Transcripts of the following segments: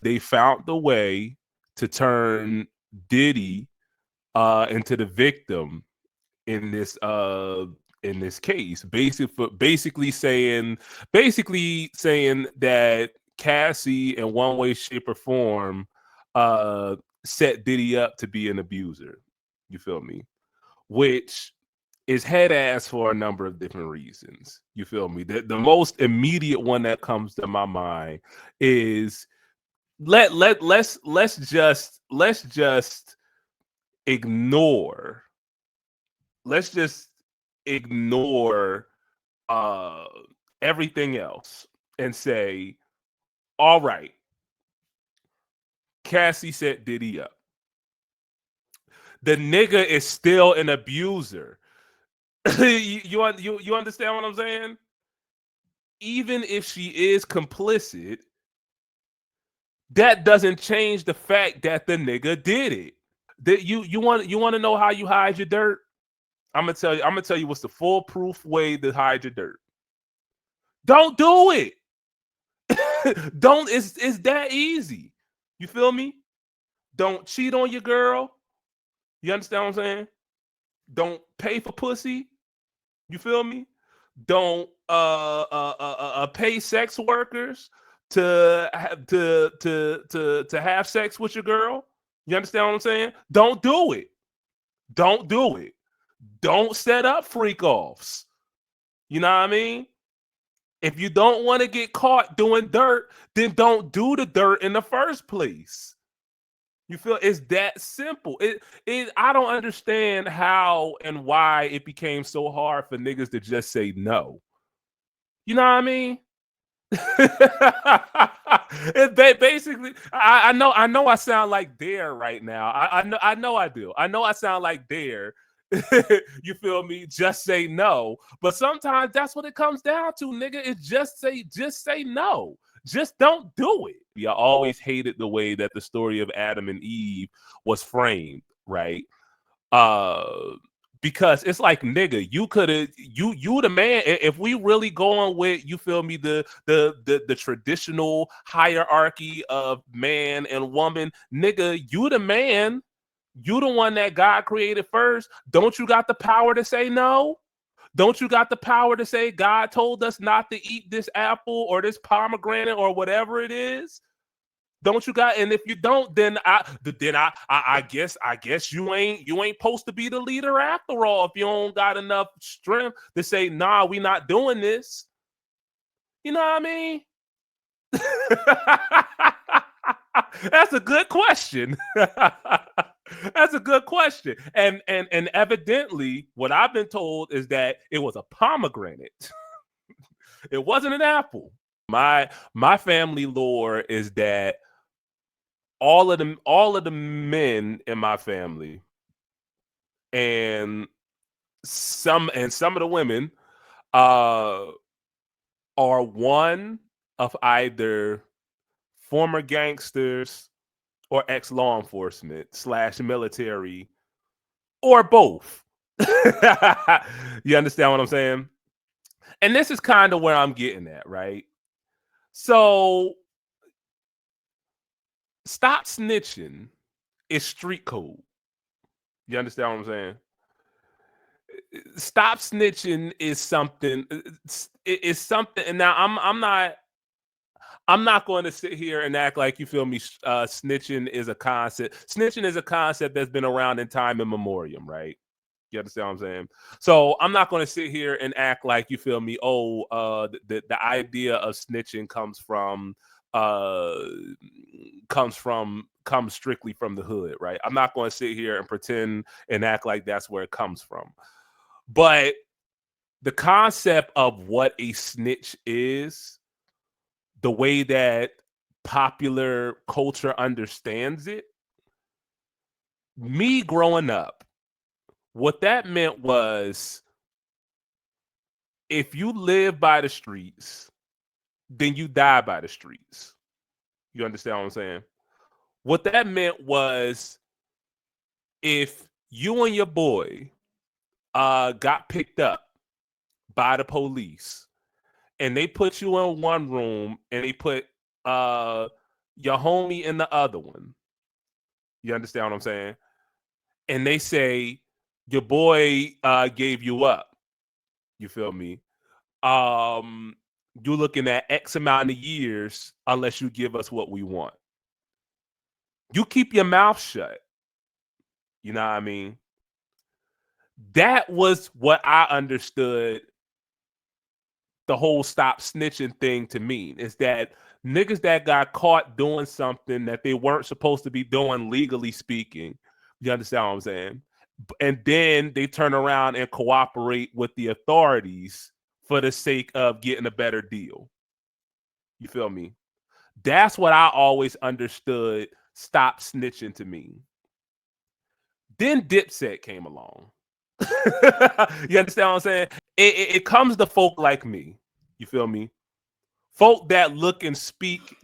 they found the way to turn Diddy into the victim in this case, basically saying that Cassie in one way, shape, or form uh set Diddy up to be an abuser. You feel me? Which is head ass for a number of different reasons. You feel me? The most immediate one that comes to my mind is let's just ignore let's just ignore uh everything else and say, all right, Cassie set Diddy up. The nigga is still an abuser. You understand what I'm saying? Even if she is complicit, that doesn't change the fact that the nigga did it. That you want to know how you hide your dirt? I'm gonna tell you what's the foolproof way to hide your dirt. Don't do it. Don't it's that easy. You feel me? Don't cheat on your girl. You understand what I'm saying? Don't pay for pussy. You feel me? Don't pay sex workers to have sex with your girl. You understand what I'm saying? Don't do it. Don't do it. Don't set up freak offs. You know what I mean? If you don't want to get caught doing dirt, then don't do the dirt in the first place. You feel it's that simple. It I don't understand how and why it became so hard for niggas to just say no. You know what I mean? Basically, I know I sound like Dare right now. I know I do. I know I sound like Dare. You feel me? Just say no. But sometimes that's what it comes down to, nigga. Is just say no. Just don't do it. I always hated the way that the story of Adam and Eve was framed, right? Uh because it's like, nigga, you could have you the man. If we really going with, you feel me, the traditional hierarchy of man and woman, nigga, you the man. You the one that God created first. Don't you got the power to say no? Don't you got the power to say God told us not to eat this apple or this pomegranate or whatever it is? Don't you got? And if you don't, then I guess you ain't supposed to be the leader after all. If you don't got enough strength to say, nah, we not doing this. You know what I mean? That's a good question. That's a good question. And evidently, what I've been told is that it was a pomegranate. It wasn't an apple. My family lore is that all of the men in my family and some of the women uh are one of either former gangsters or ex law enforcement slash military or both. You understand what I'm saying? And this is kind of where I'm getting at, right? So stop snitching is street code. You understand what I'm saying? Stop snitching is something. It's something. And now I'm not going to sit here and act like, you feel me. Snitching is a concept. Snitching is a concept that's been around in time immemorial, right? You understand what I'm saying? So I'm not going to sit here and act like, you feel me. Oh, the idea of snitching uh comes strictly from the hood, right? I'm not going to sit here and pretend and act like that's where it comes from. But the concept of what a snitch is, the way that popular culture understands it, me growing up, what that meant was, if you live by the streets, then you die by the streets. You understand what I'm saying? What that meant was, if you and your boy got picked up by the police and they put you in one room and they put uh your homie and the other one. You understand what I'm saying? And they say your boy gave you up. You feel me? Um, you're looking at X amount of years unless you give us what we want. You keep your mouth shut. You know what I mean? That was what I understood the whole stop snitching thing to mean, is that niggas that got caught doing something that they weren't supposed to be doing, legally speaking. You understand what I'm saying? And then they turn around and cooperate with the authorities for the sake of getting a better deal. You feel me? That's what I always understood stop snitching to mean. Then Dipset came along. You understand what I'm saying? It comes to folk like me. You feel me? Folk that look and speak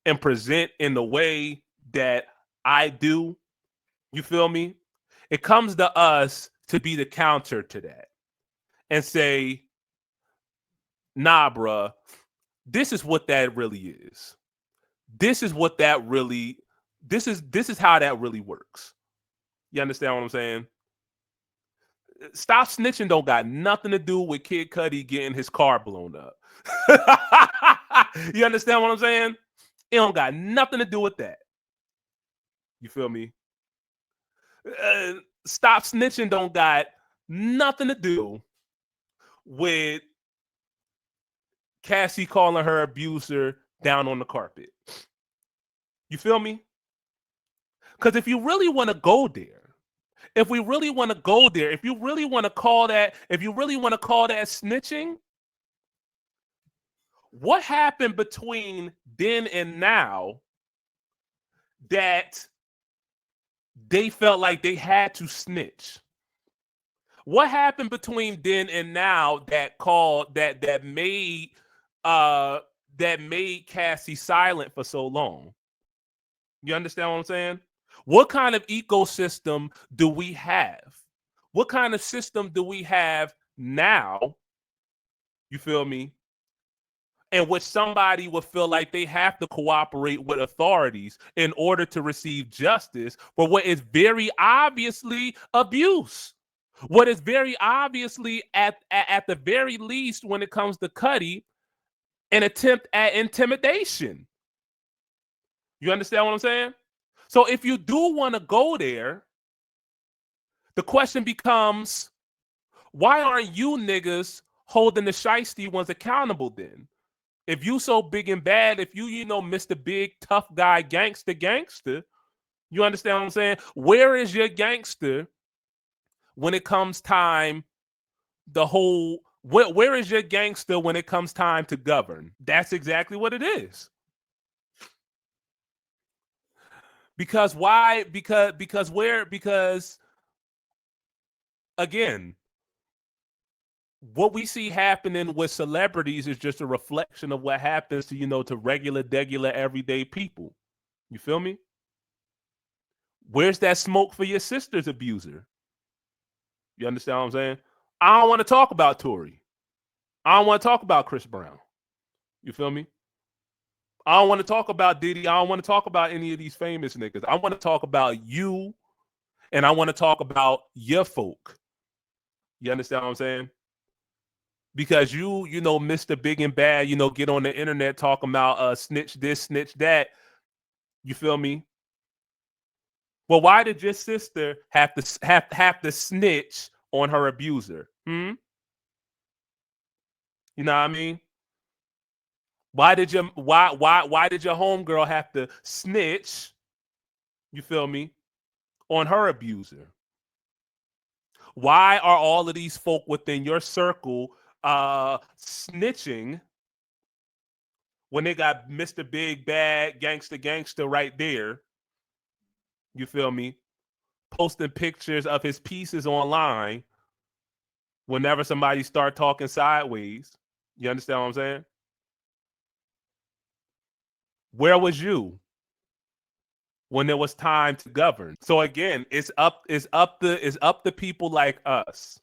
and present in the way that I do. You feel me? It comes to us to be the counter to that and say, nah, bruh, this is what that really is. This is what that really, this is how that really works. You understand what I'm saying? Stop snitching don't got nothing to do with Kid Cudi getting his car blown up. You understand what I'm saying? It don't got nothing to do with that. You feel me? Stop snitching don't got nothing to do with Cassie calling her abuser down on the carpet. You feel me? Because if you really want to go there, if we really want to go there, if you really want to call that, if you really want to call that snitching, what happened between then and now that they felt like they had to snitch? What happened between then and now that called that made Cassie silent for so long? You understand what I'm saying? What kind of ecosystem do we have? What kind of system do we have now? You feel me? In which somebody would feel like they have to cooperate with authorities in order to receive justice for what is very obviously abuse. What is very obviously, at the very least, when it comes to Cudi, an attempt at intimidation. You understand what I'm saying? So if you do want to go there, the question becomes, why aren't you niggas holding the shiesty ones accountable then? If you so big and bad, if you know, Mr. Big Tough Guy gangster, you understand what I'm saying? Where is your gangster when it comes time, where is your gangster when it comes time to govern? That's exactly what it is. Because why? Because again, what we see happening with celebrities is just a reflection of what happens to, to regular, everyday people. You feel me? Where's that smoke for your sister's abuser? You understand what I'm saying? I don't want to talk about Tory. I don't want to talk about Chris Brown. You feel me? I don't want to talk about Diddy. I don't want to talk about any of these famous niggas. I want to talk about you, and I want to talk about your folk. You understand what I'm saying? Because you know, Mr. Big and Bad, get on the internet talking about snitch this, snitch that. You feel me? Well, why did your sister have to snitch on her abuser? You know what I mean? Why did your homegirl have to snitch? You feel me? On her abuser. Why are all of these folk within your circle snitching when they got Mr. Big Bad Gangster right there? You feel me? Posting pictures of his pieces online whenever somebody start talking sideways. You understand what I'm saying? Where was you when it was time to govern? So again, it's up to people like us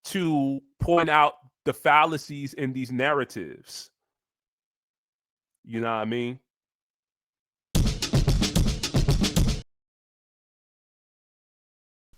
to point out the fallacies in these narratives. You know what I mean?